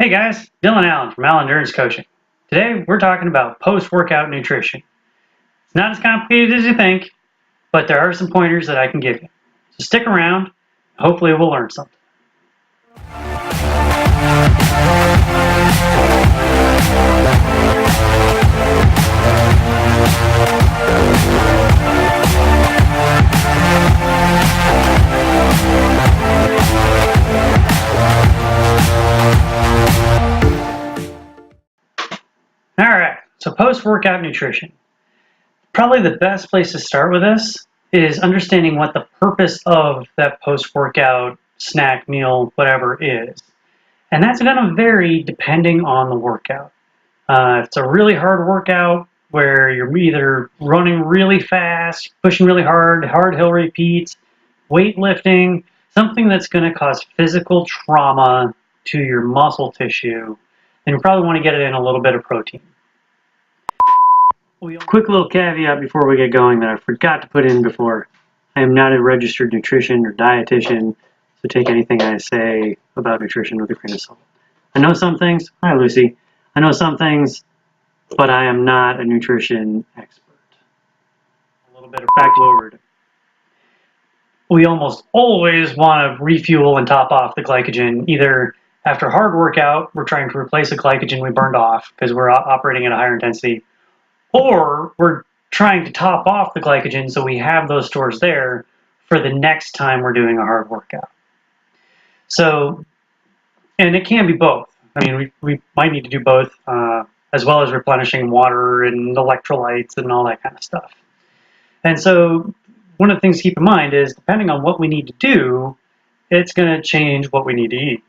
Hey guys, Dylan Allen from Allen Endurance Coaching. Today we're talking about post-workout nutrition. It's not as complicated as you think, but there are some pointers that I can give you. So stick around, hopefully we'll learn something. Alright, so post-workout nutrition. Probably the best place to start with this is understanding what the purpose of that post-workout snack, meal, whatever is. And that's going to vary depending on the workout. If it's a really hard workout where you're either running really fast, pushing really hard, hard hill repeats, weightlifting, something that's going to cause physical trauma to your muscle tissue, then you probably want to get it in a little bit of protein. Quick little caveat before we get going that I forgot to put in before. I am not a registered nutrition or dietitian, so take anything I say about nutrition with a grain of salt. I know some things. Hi, Lucy. I know some things, but I am not a nutrition expert. A little bit of backload. We almost always want to refuel and top off the glycogen. Either after a hard workout, we're trying to replace the glycogen we burned off because we're operating at a higher intensity, or we're trying to top off the glycogen so we have those stores there for the next time we're doing a hard workout. So, and it can be both. I mean, we might need to do both, as well as replenishing water and electrolytes and all that kind of stuff. And so one of the things to keep in mind is depending on what we need to do, it's going to change what we need to eat.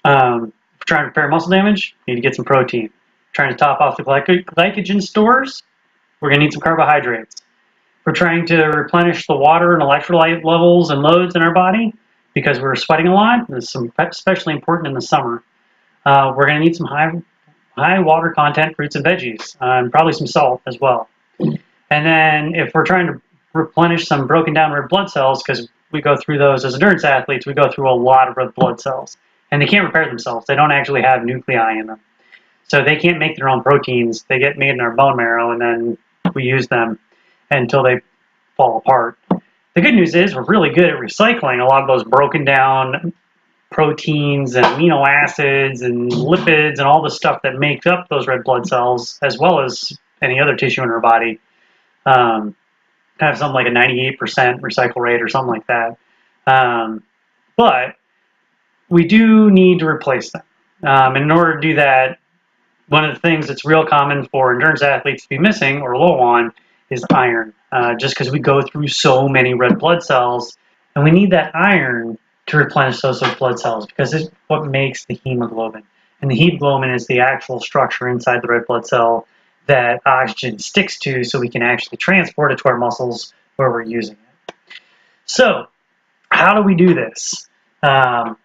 If we're trying to repair muscle damage, we need to get some protein. Trying to top off the glycogen stores, we're going to need some carbohydrates. If we're trying to replenish the water and electrolyte levels and loads in our body because we're sweating a lot, this is especially important in the summer, we're going to need some high water content fruits and veggies, and probably some salt as well. And then if we're trying to replenish some broken down red blood cells, because we go through those as endurance athletes, we go through a lot of red blood cells. And they can't repair themselves. They don't actually have nuclei in them. So they can't make their own proteins. They get made in our bone marrow, and then we use them until they fall apart. The good news is we're really good at recycling a lot of those broken down proteins and amino acids and lipids and all the stuff that makes up those red blood cells, as well as any other tissue in our body. Have something like a 98% recycle rate or something like that. But we do need to replace them. And in order to do that, one of the things that's real common for endurance athletes to be missing or low on is iron, just because we go through so many red blood cells, and we need that iron to replenish those blood cells because it's what makes the hemoglobin. And the hemoglobin is the actual structure inside the red blood cell that oxygen sticks to so we can actually transport it to our muscles where we're using it. So, how do we do this?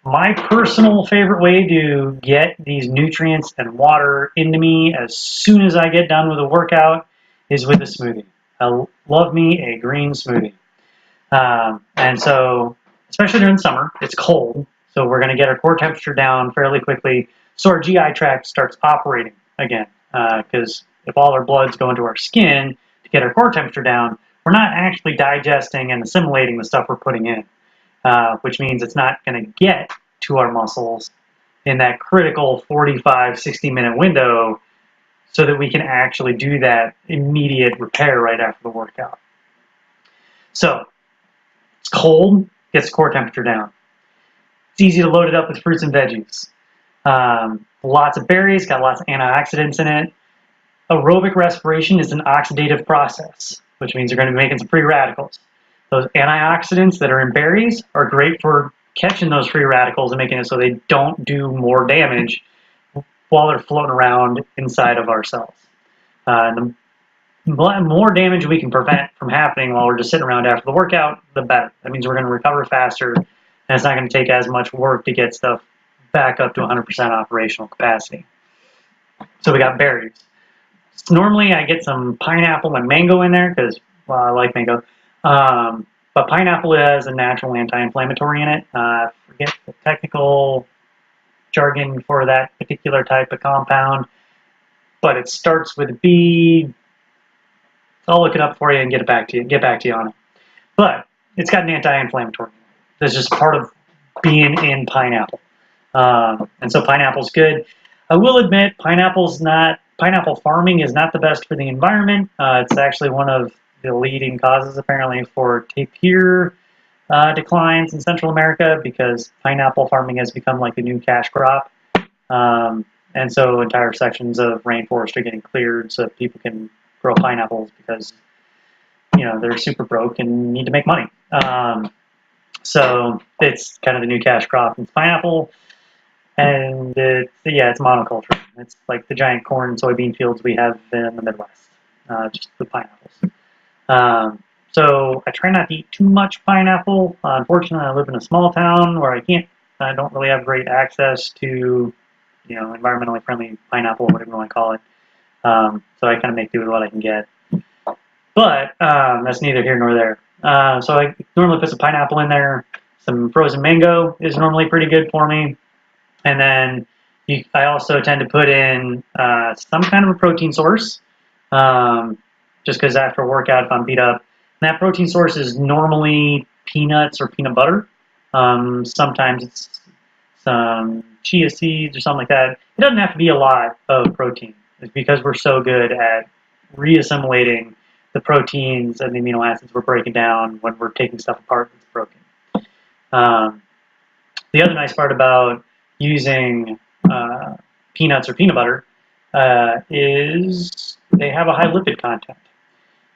My personal favorite way to get these nutrients and water into me as soon as I get done with a workout is with a smoothie. I love me a green smoothie. And so, especially during the summer, it's cold, so we're going to get our core temperature down fairly quickly so our GI tract starts operating again. Because if all our blood's going to our skin to get our core temperature down, we're not actually digesting and assimilating the stuff we're putting in. Which means it's not going to get to our muscles in that critical 45, 60-minute window so that we can actually do that immediate repair right after the workout. So, it's cold, gets the core temperature down. It's easy to load it up with fruits and veggies. Lots of berries, got lots of antioxidants in it. Aerobic respiration is an oxidative process, which means you're going to be making some free radicals. Those antioxidants that are in berries are great for catching those free radicals and making it so they don't do more damage while they're floating around inside of our cells. The more damage we can prevent from happening while we're just sitting around after the workout, the better. That means we're going to recover faster, and it's not going to take as much work to get stuff back up to 100% operational capacity. So we got berries. Normally I get some pineapple and mango in there because, well, I like mango. But pineapple has a natural anti-inflammatory in it. I forget the technical jargon for that particular type of compound, but it starts with a B. I'll look it up for you and get back to you on it. But it's got an anti-inflammatory. That's just part of being in pineapple. And so pineapple's good. I will admit, pineapple farming is not the best for the environment. It's actually one of the leading causes, apparently, for tapir declines in Central America, because pineapple farming has become like the new cash crop. And so entire sections of rainforest are getting cleared so that people can grow pineapples, because they're super broke and need to make money. So it's kind of the new cash crop. It's pineapple, and it's monoculture. It's like the giant corn and soybean fields we have in the Midwest, just the pineapples. So I try not to eat too much pineapple. Unfortunately, I live in a small town where I don't really have great access to, environmentally friendly pineapple, whatever you want to call it. So I kind of make do with what I can get. But that's neither here nor there. So I normally put some pineapple in there. Some frozen mango is normally pretty good for me. And then I also tend to put in some kind of a protein source, just because after a workout, if I'm beat up, and that protein source is normally peanuts or peanut butter. Sometimes it's some chia seeds or something like that. It doesn't have to be a lot of protein. It's because we're so good at reassimilating the proteins and the amino acids we're breaking down when we're taking stuff apart that's broken. The other nice part about using peanuts or peanut butter is they have a high lipid content.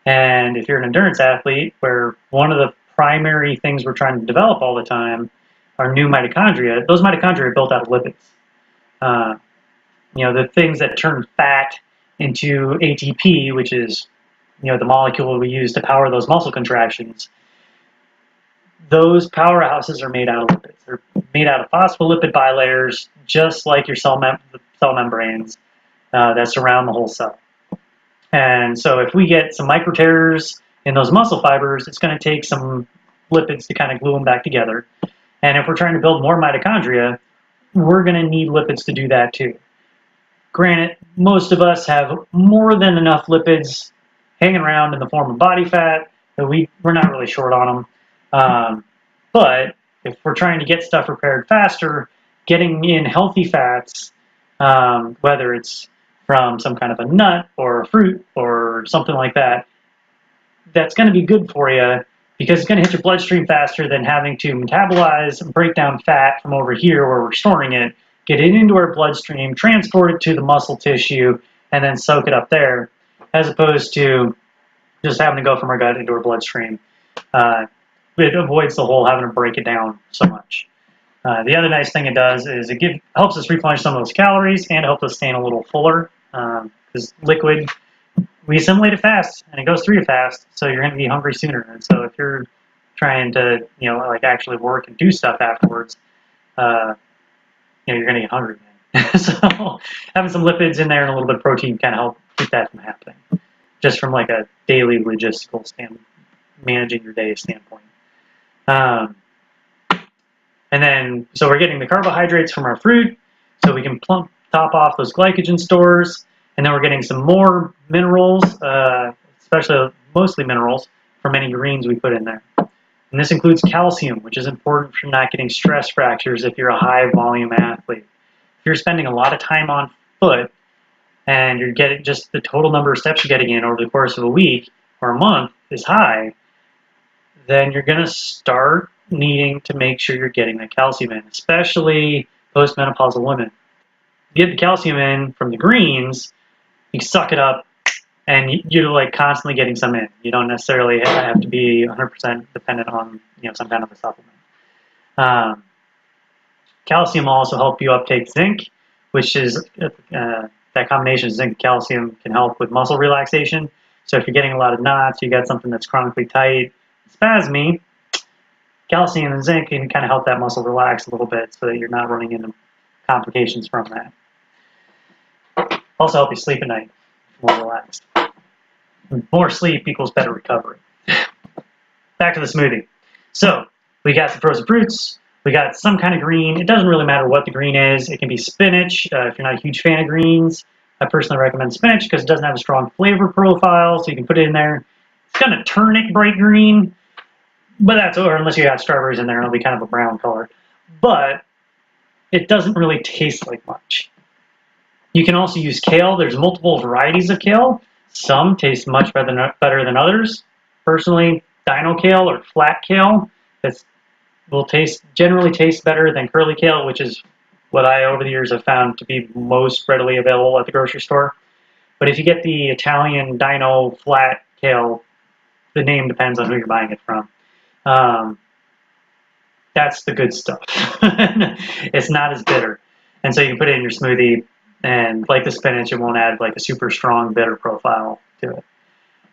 And if you're an endurance athlete, where one of the primary things we're trying to develop all the time are new mitochondria, those mitochondria are built out of lipids. The things that turn fat into ATP, which is the molecule we use to power those muscle contractions, those powerhouses are made out of lipids. They're made out of phospholipid bilayers, just like your cell membranes that surround the whole cell. And so if we get some micro tears in those muscle fibers, it's going to take some lipids to kind of glue them back together. And if we're trying to build more mitochondria, we're going to need lipids to do that too. Granted, most of us have more than enough lipids hanging around in the form of body fat, but we're not really short on them. But if we're trying to get stuff repaired faster, getting in healthy fats, whether it's from some kind of a nut or a fruit or something like that, that's going to be good for you, because it's going to hit your bloodstream faster than having to metabolize and break down fat from over here where we're storing it, get it into our bloodstream, transport it to the muscle tissue, and then soak it up there, as opposed to just having to go from our gut into our bloodstream. It avoids the whole having to break it down so much. The other nice thing it does is it helps us replenish some of those calories, and it helps us stay a little fuller, because liquid, we assimilate it fast and it goes through you fast, so you're going to be hungry sooner. And so if you're trying to actually work and do stuff afterwards, you're going to get hungry again. So having some lipids in there and a little bit of protein kind of help keep that from happening, just from like a daily logistical managing your day standpoint. And then, so we're getting the carbohydrates from our fruit, so we can top off those glycogen stores, and then we're getting some more minerals, mostly minerals, from any greens we put in there. And this includes calcium, which is important for not getting stress fractures if you're a high volume athlete. If you're spending a lot of time on foot, and you're getting just the total number of steps you're getting in over the course of a week or a month is high, then you're going to start needing to make sure you're getting that calcium in, especially postmenopausal women. You get the calcium in from the greens, you suck it up, and you're like constantly getting some in. You don't necessarily have to be 100% dependent on some kind of a supplement. Calcium will also help you uptake zinc, which is that combination of zinc and calcium can help with muscle relaxation. So if you're getting a lot of knots, you got something that's chronically tight, spasmy, calcium and zinc can kind of help that muscle relax a little bit so that you're not running into complications from that. Also help you sleep at night, more relaxed. More sleep equals better recovery. Back to the smoothie. So we got some frozen fruits, We got some kind of green. It doesn't really matter what the green is. It can be spinach if you're not a huge fan of greens. I personally recommend spinach because it doesn't have a strong flavor profile, so you can put it in there. It's going to turn it bright green, but that's over unless you got strawberries in there, it'll be kind of a brown color. But it doesn't really taste like much. You can also use kale. There's multiple varieties of kale. Some taste much better than others. Personally, dino kale or flat kale will generally taste better than curly kale, which is what I over the years have found to be most readily available at the grocery store. But if you get the Italian dino flat kale, the name depends on who you're buying it from. That's the good stuff. It's not as bitter. And so you can put it in your smoothie, and like the spinach, it won't add like a super strong bitter profile to it.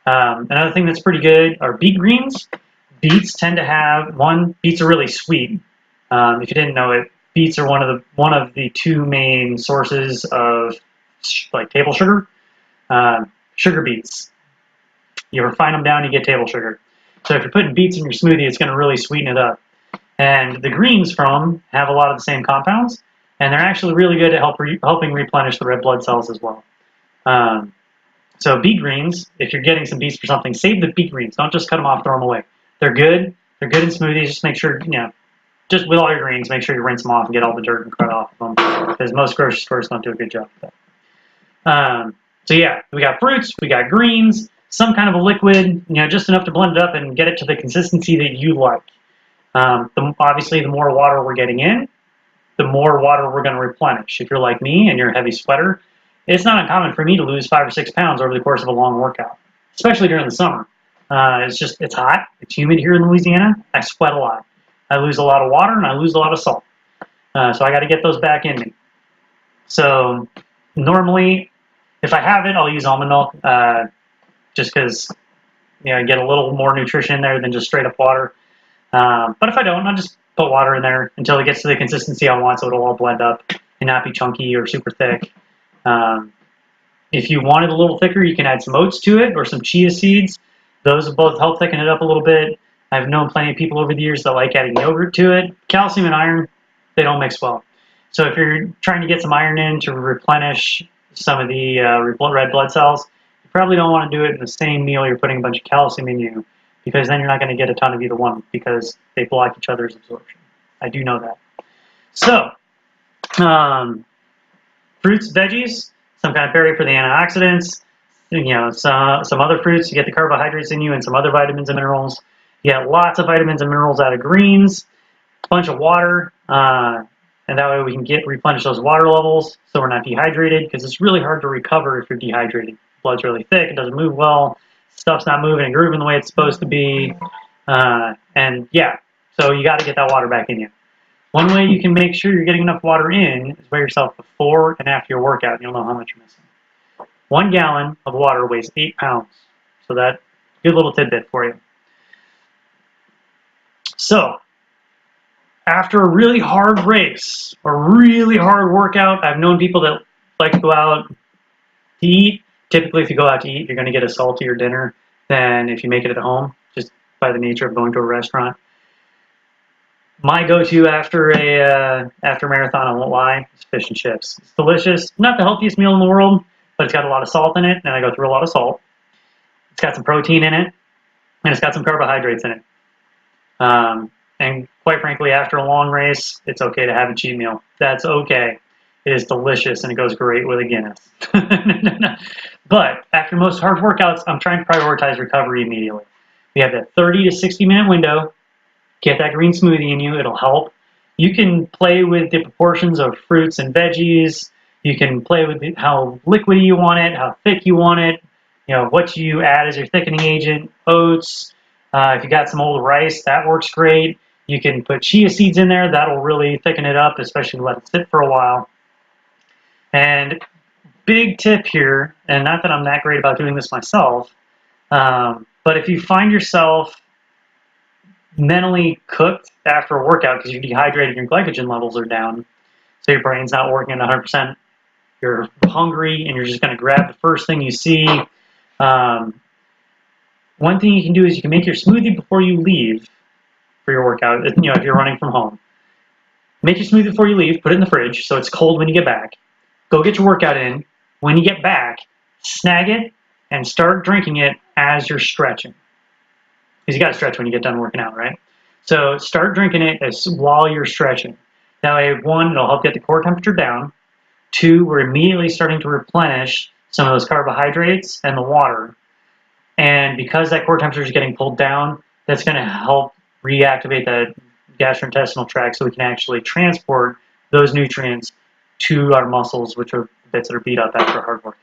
Another thing that's pretty good are beet greens. Beets tend to have, beets are really sweet. If you didn't know it, beets are one of the two main sources of like table sugar. Sugar beets. You refine them down, you get table sugar. So if you're putting beets in your smoothie, it's going to really sweeten it up. And the greens from them have a lot of the same compounds, and they're actually really good at helping replenish the red blood cells as well. So beet greens, if you're getting some beets for something, save the beet greens. Don't just cut them off, throw them away. They're good. They're good in smoothies. Just make sure, just with all your greens, make sure you rinse them off and get all the dirt and crud off of them, because most grocery stores don't do a good job of that. So yeah, we got fruits, we got greens, some kind of a liquid, just enough to blend it up and get it to the consistency that you like. Obviously, the more water we're getting in, the more water we're going to replenish. If you're like me and you're a heavy sweater, it's not uncommon for me to lose 5 or 6 pounds over the course of a long workout, especially during the summer. It's hot, it's humid here in Louisiana. I sweat a lot. I lose a lot of water and I lose a lot of salt. So I got to get those back in me. So normally, if I have it, I'll use almond milk, just because I get a little more nutrition in there than just straight up water. But if I don't, I'll just put water in there until it gets to the consistency I want, so it'll all blend up and not be chunky or super thick. If you want it a little thicker, you can add some oats to it or some chia seeds. Those will both help thicken it up a little bit. I've known plenty of people over the years that like adding yogurt to it. Calcium and iron, they don't mix well. So if you're trying to get some iron in to replenish some of the red blood cells, you probably don't want to do it in the same meal you're putting a bunch of calcium in you, because then you're not going to get a ton of either one because they block each other's absorption. I do know that. So, fruits, veggies, some kind of berry for the antioxidants, some other fruits, you get the carbohydrates in you and some other vitamins and minerals. You get lots of vitamins and minerals out of greens, a bunch of water, and that way we can replenish those water levels so we're not dehydrated, because it's really hard to recover if you're dehydrated. Blood's really thick, it doesn't move well, stuff's not moving and grooving the way it's supposed to be, and yeah, so you got to get that water back in you. One way you can make sure you're getting enough water in is weigh yourself before and after your workout, and you'll know how much you're missing. 1 gallon of water weighs 8 pounds, so that's a good little tidbit for you. So, after a really hard race or really hard workout, I've known people that like to go out to eat. Typically, if you go out to eat, you're going to get a saltier dinner than if you make it at home, just by the nature of going to a restaurant. My go-to after a marathon, I won't lie, is fish and chips. It's delicious. Not the healthiest meal in the world, but it's got a lot of salt in it, and I go through a lot of salt. It's got some protein in it, and it's got some carbohydrates in it. And quite frankly, after a long race, it's okay to have a cheat meal. That's okay. It is delicious, and it goes great with a Guinness. But after most hard workouts, I'm trying to prioritize recovery immediately. We have that 30 to 60-minute window. Get that green smoothie in you. It'll help. You can play with the proportions of fruits and veggies. You can play with how liquidy you want it, how thick you want it, what you add as your thickening agent, oats. If you got some old rice, that works great. You can put chia seeds in there. That'll really thicken it up, especially let it sit for a while. And big tip here, and not that I'm that great about doing this myself, but if you find yourself mentally cooked after a workout because you're dehydrated, your glycogen levels are down, so your brain's not working at 100%, you're hungry and you're just going to grab the first thing you see. One thing you can do is you can make your smoothie before you leave for your workout, if you're running from home. Make your smoothie before you leave, put it in the fridge so it's cold when you get back. Go get your workout in. When you get back, snag it and start drinking it as you're stretching. Because you got to stretch when you get done working out, right? So start drinking it while you're stretching. That way, one, it'll help get the core temperature down. Two, we're immediately starting to replenish some of those carbohydrates and the water. And because that core temperature is getting pulled down, that's going to help reactivate that gastrointestinal tract so we can actually transport those nutrients to our muscles, which are bits that are beat up after a hard workout.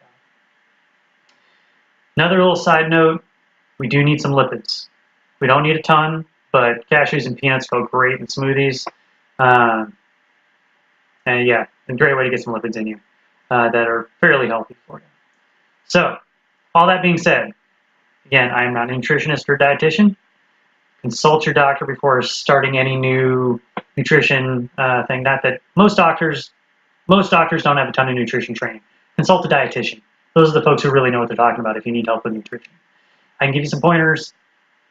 Another little side note, we do need some lipids. We don't need a ton, but cashews and peanuts go great in smoothies. And yeah, a great way to get some lipids in you that are fairly healthy for you. So, all that being said, again, I am not a nutritionist or dietitian. Consult your doctor before starting any new nutrition thing. Not that most doctors don't have a ton of nutrition training. Consult a dietitian. Those are the folks who really know what they're talking about if you need help with nutrition. I can give you some pointers.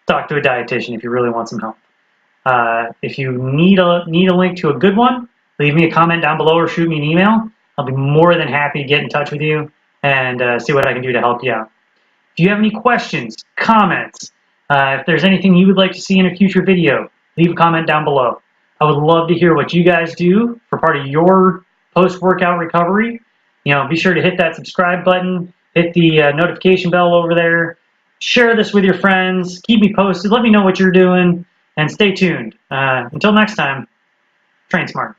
Talk to a dietitian if you really want some help. If you need a link to a good one, leave me a comment down below or shoot me an email. I'll be more than happy to get in touch with you and see what I can do to help you out. If you have any questions, comments, if there's anything you would like to see in a future video, leave a comment down below. I would love to hear what you guys do for part of your post-workout recovery. You know, be sure to hit that subscribe button, hit the notification bell over there, share this with your friends, keep me posted, let me know what you're doing, and stay tuned. Until next time, train smart.